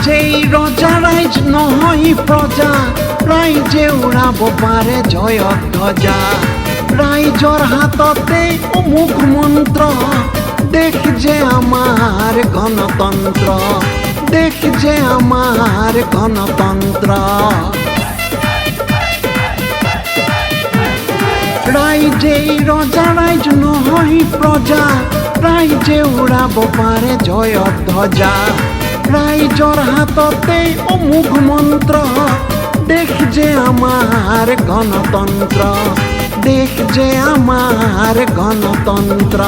যেই ৰজা ৰাইজ নহয় প্ৰজা, ৰাইজে উৰাব পাৰে জয়ত ধ্বজা। ৰাইজৰ হাততে অমুক মন্ত্ৰ, দেশ যে আমাৰ গণতন্ত্ৰ, দেশ যে আমাৰ গণতন্ত্ৰ। ৰাইজেই ৰজা ৰাইজ নহয় প্ৰজা, ৰাইজে উৰাব পাৰে জয়ত ধ্বজা। ৰাইজৰ হাততে অমুক মন্ত্ৰ, দেশ যে আমাৰ গণতন্ত্ৰ, দেশ যে আমাৰ গণতন্ত্ৰ।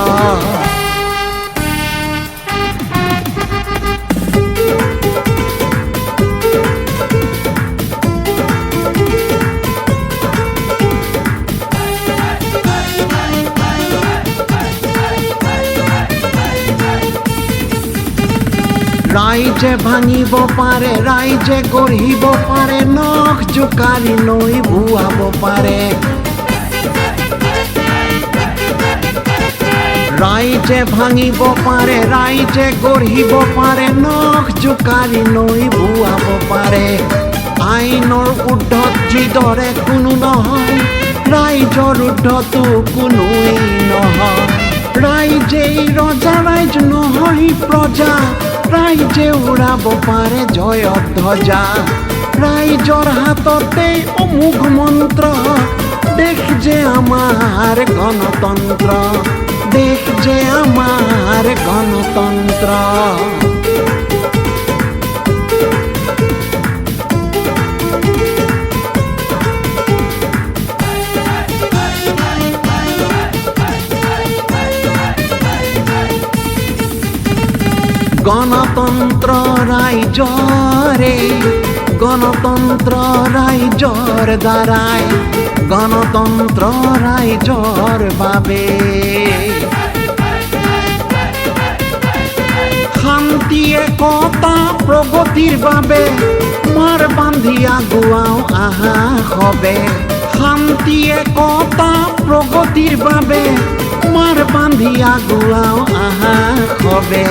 ৰাইজে ভাঙিব পাৰে, ৰাইজে গঢ়িব পাৰে, নখ জোকাৰি নৈ ভুৱাব পাৰে। ৰাইজে ভাঙিব পাৰে, ৰাইজে গঢ়িব পাৰে, নখ জোকাৰি নৈ ভুৱাব পাৰে। আইনৰ উৰ্ধত যিদৰে কোনো নহয়, ৰাইজৰ উৰ্ধতো কোনোৱেই নহয়। ৰাইজেই ৰজা ৰাইজ নহয় প্ৰজা, ৰাইজে উৰাব পাৰে জয়ত ধ্বজা। ৰাইজৰ হাততে অমুক মন্ত্ৰ, দেশ যে আমাৰ গণতন্ত্ৰ, দেশ যে আমাৰ গণতন্ত্ৰ। গণতন্ত্ৰ ৰাইজৰে, গণতন্ত্ৰ ৰাইজৰ দ্বাৰাই, গণতন্ত্ৰ ৰাইজৰ বাবে। শান্তি একতা প্ৰগতিৰ বাবে, মাৰ বান্ধি আগুৱাও আহা সবে। শান্তি একতা প্ৰগতিৰ বাবে, মাৰ বান্ধি আগুৱাও আহা সবে।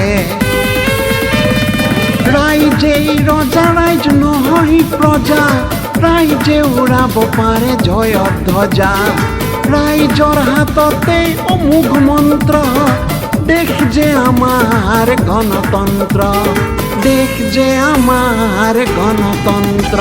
ৰাইজেই ৰজা ৰাইজ নহয় প্ৰজা, ৰাইজে উৰাব পাৰে জয়ত ধ্বজা। ৰাইজৰ হাততে অমুক মন্ত্ৰ, দেশ যে আমাৰ গণতন্ত্ৰ, দেশ যে আমাৰ গণতন্ত্ৰ।